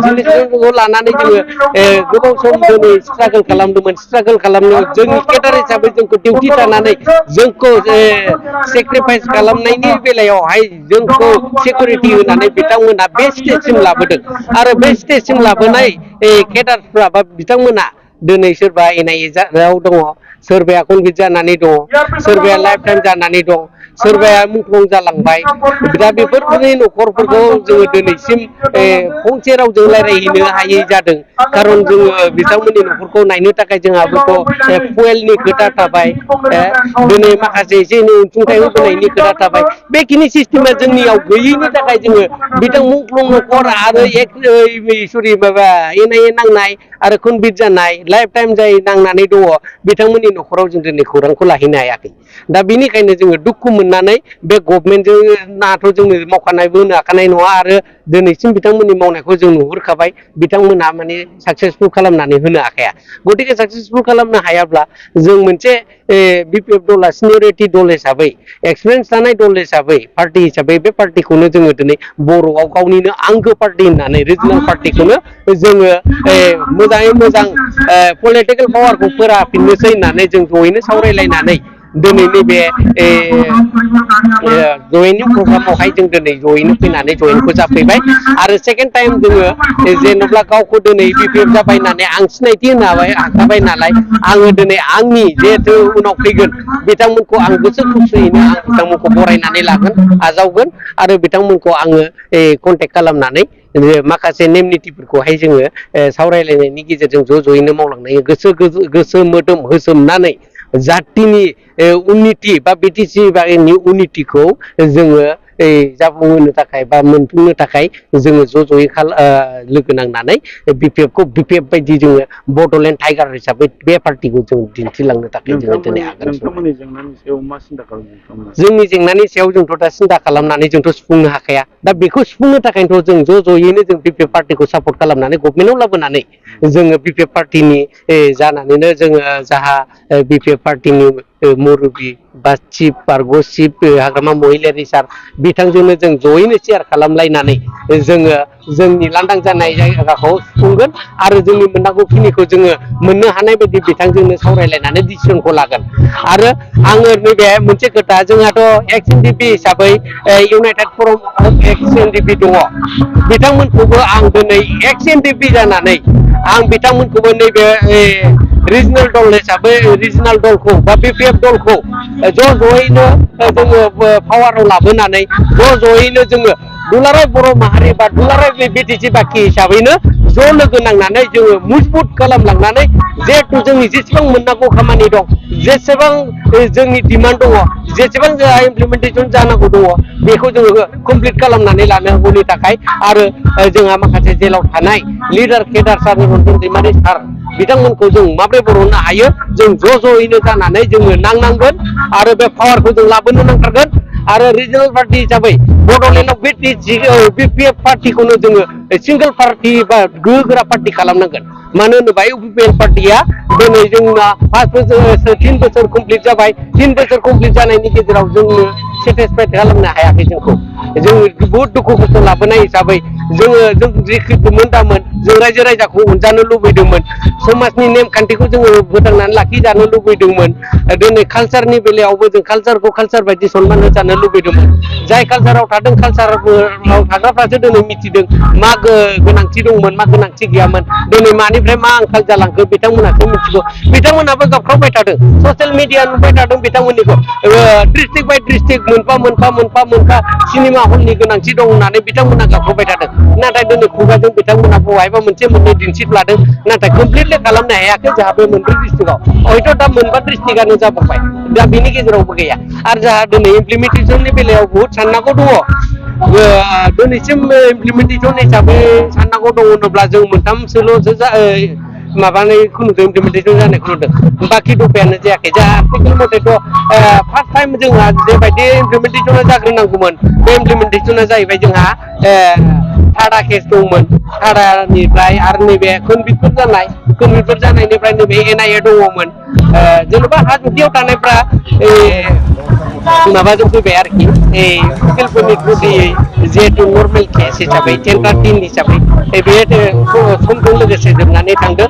जिनिसफोरखौ लानानै जोङो गोबाव सम दिनै स्ट्रागल खालामदोंमोन स्ट्रागल खालामनायाव जोंनि केडार हिसाबै जोंखौ डिउटि थानानै जोंखौ सेक्रिफाइस खालामनायनि बेलायावहाय जोंखौ सिकिउरिटि होनानै बिथांमोना बे स्टेजसिम लाबोदों आरो बे स्टेजसिम लाबोनाय केडारफ्रा बा बिथांमोना दिनै सोरबा एनआइएआव दङ सोरबाया कनभिक्ट जानानै दङ सोरबाया लाइफ टाइम जानानै दं सोरबाया मुंख्लं जालांबाय दा बेफोरनि न'खरफोरखौ जोङो दिनैसिम फंसे रावजों रायज्लायहैनो हायै जादों खारन जोङो बिथांमोननि न'खरखौ नायनो थाखाय जोंहाबोथ' फुवेलनि खोथा थाबाय दिनै माखासे एसे एनै अनसुंथाइ होबोनायनि खोथा थाबाय बेखिनि सिस्टेमा जोंनियाव गैयैनि थाखाय जोङो बिथां मुंख्लं न'खर आरो सरि माबा एनआइए नांनाय आरो कनभिक्ट जानाय लाइफ टाइम जाय नांनानै दङ बिथांमोननि न'खराव जों दिनै खौरांखौ लाहैनो हायाखै दा बिनिखायनो जोङो दुखु मोननानै बे गभर्नमेन्टजों नाथ' जोङो मावखानायबो होनो हाखानाय नङा आरो दिनैसिम बिथांमोननि मावनायखौ जों नुहुरखाबाय बिथांमोनहा माने साक्सेसफुल खालामनानै होनो हाखाया गतिके साक्सेसफुल खालामनो हायाब्ला जों मोनसे बिपिएफ दला सिनियरिटि दल हिसाबै एक्सपिरियेन्स थानाय दल हिसाबै पार्टि हिसाबै बे पार्टिखौनो जोङो दिनै बर'आव गावनिनो आंगो पार्टि होननानै रिजनेल पार्टिखौनो जोङो मोजाङै मोजां पलिटिकेल पावारखौ फोराफिननोसै होननानै जों जयैनो सावरायलायनानै दिनै नैबे जयेनिं प्रग्रामावहाय जों दिनै जयैनो फैनानै जयेनखौ जाफैबाय आरो सेकेन्ड टाइम जोङो जेन'ब्ला गावखौ दिनै बिपिएफ जाबाय होननानै आं सिनायथि होनो हाखाबाय नालाय आङो दिनै आंनि जिहेथु उनाव फैगोन बिथांमोनखौ आं गोसो खुसियैनो आं बिथांमोनखौ बरायनानै लागोन आजावगोन आरो बिथांमोनखौ आङो कन्टेक्ट खालामनानै माखासे नेम निथिफोरखौहाय जोङो सावरायलायनायनि गेजेरजों ज'यैनो मावलांनो गोसो मोदोम होसोमनानै जातिनि उन्नति बा बिटिसि बागैनि उन्नतिखौ जोङो जाफुंहोनो थाखाय बा मोनफुंनो थाखाय जोङो ज'यै लोगो नांनानै बिपिएफखौ बिपिएफ बायदि जोङो बड'लेण्ड टाइगार हिसाबै बे पार्टिखौ जों दिन्थिलांनो थाखाय जोङो दिनै आगान नोंथांमोननि जेंनानि सायाव मा सिन्था खालामदों जोंनि जेंनानि सायाव जोंथ' दा सिन्था खालामनानै जोंथ' सुफुंनो हाखाया दा बेखौ सुफुंनो थाखायनोथ' जों ज'यैनो जों बिपिएफ पार्टिखौ सापर्ट खालामनानै गभर्नमेन्टआव लाबोनानै जोङो बिपिएफ पार्टिनि जानानैनो जोङो जाहा बिपिएफ पार्टिनि मुरबि बा चिफ पार्ग' चिफ हाग्रामा महिलारि सार बिथांजोंनो जों ज'यैनो शेयार खालामलायनानै जोङो जोंनि लांदां जानाय जायगाखौ सुफुंगोन आरो जोंनि मोननांगौखिनिखौ जोङो मोननो हानाय बायदि बिथांजोंनो सावरायलायनानै डिसिसनखौ लागोन आरो आङो नैबे मोनसे खोथा जोंहाथ' एक्स एनडिपि हिसाबै इउनाइटेड फरम अफ एक्स एनडिपि दङ बिथांमोनखौबो आं दिनै एक्स एनडिपि जानानै आं बिथांमोनखौबो नैबे रिजनेल दल हिसाबै रिजनेल दलखौ बा बिपिएफ दलखौ ज'यैनो जोङो पावाराव लाबोनानै ज'यैनो जोङो दुलाराय बर' माहारि बा दुलाराय बिटिसि बाखि हिसाबैनो ज' लोगो नांनानै जोङो मजबुत खालामलांनानै जिहेथु जोंनि जेसेबां मोननांगौ खामानि दं जेसेबां जोंनि डिमान्ड दङ जेसेबां जोंहा इमप्लिमेन्टेसन जानांगौ दङ बेखौ जोङो कमप्लिट खालामनानै लानांगौनि थाखाय आरो जोंहा माखासे जेलाव थानाय लिडार केडार सार निरन्जन दैमारि सार बिथांमोनखौ जों माबोरै बर'नो हायो जों ज'यैनो जानानै जोङो नांनांगोन आरो बे पावारखौ जों लाबोनो नांथारगोन आरो रिजनेल पार्टि हिसाबै बड'लेण्डआव बिपिएफ पार्टिखौनो जोङो सिंगल पार्टि बा गोहोगोरा पार्टि खालामनांगोन मानो होनोबा इउपिपिएल पार्टिया दिनै जोंना 5 बोसोर 3 बोसोर कमप्लिट जाबाय 3 बोसोर कमप्लिट जानायनि गेजेराव जोंनो सेटिसफाइड खालामनो हायाखै जोंखौ जोङो बहुद दुखु खस्थ' लाबोनाय हिसाबै जों जेखिमोन दामोन जों रायजो राजाखौ अनजानो लुबैदोंमोन समाजनि नेमखान्थिखौ जोङो फोथांनानै लाखिजानो लुबैदोंमोन दिनै कालसारनि बेलायावबो जों कालसारखौ कालसार बायदि सनमान होजानो लुबैदोंमोन जाय कालसाराव थादों कालसाराव थाग्राफ्रासो दिनै मिथिदों मा गोनांथि दंमोन मा गोनांथि गैयामोन दिनै मानिफ्राय मा आंखाल जालांखो बिथांमोनासो मिथिगौ बिथांमोनाबो गाबख्रावबाय थादों ससियेल मिडिया नुबाय थादों बिथांमोननिखौ डिस्ट्रिक्ट बाय डिस्ट्रिक्ट मोनफा सिनेमा हलनि गोनांथि दं होननानै बिथांमोना गाबख्रावबाय थादों नाथाय दिनै खुगाजों बिथांमोना बहायबा मोनसे मोननै दिन्थिफ्लादों नाथाय कमप्लिटलि खालामनो हायाखै जोंहा बे मोनब्रै डिस्ट्रिक्टआव हयथ' दा मोनबा डिस्ट्रिक्टआनो जाबावबाय दा बेनि गेजेरावबो गैया आरो जोंहा दिनै इमप्लिमेन्टेसननि बेलायाव बहुद साननांगौ दङ दिनैसिम इमप्लिमेन्टेसन हिसाबै साननांगौ दङ होनोब्ला जों मोनथामसोल'सो माबानायखौ नुदों इमप्लिमेन्टेसन जानायखौ नुदों बाखि दफायानो जायाखै जोंहा आर्टिकेल मथेथ' फार्स्ट टाइम जोंहा जेबायदि इमप्लिमेन्टेसना जाग्रोनांगौमोन बे इमप्लिमेन्टेसना जाहैबाय जोंहा थारा केस दंमोन थारानिफ्राय आरो नैबे कनभिक्टफोर जानायनिफ्राय नैबे NIA दङमोन जेनेबा हाजोथियाव थानायफ्रा माबाजों फैबाय आरोखि उकिलफोरनि थ्रुयै जिहेतु नर्मेल केस हिसाबै 10/13 हिसाबै बे समजों लोगोसे जोबनानै थांदों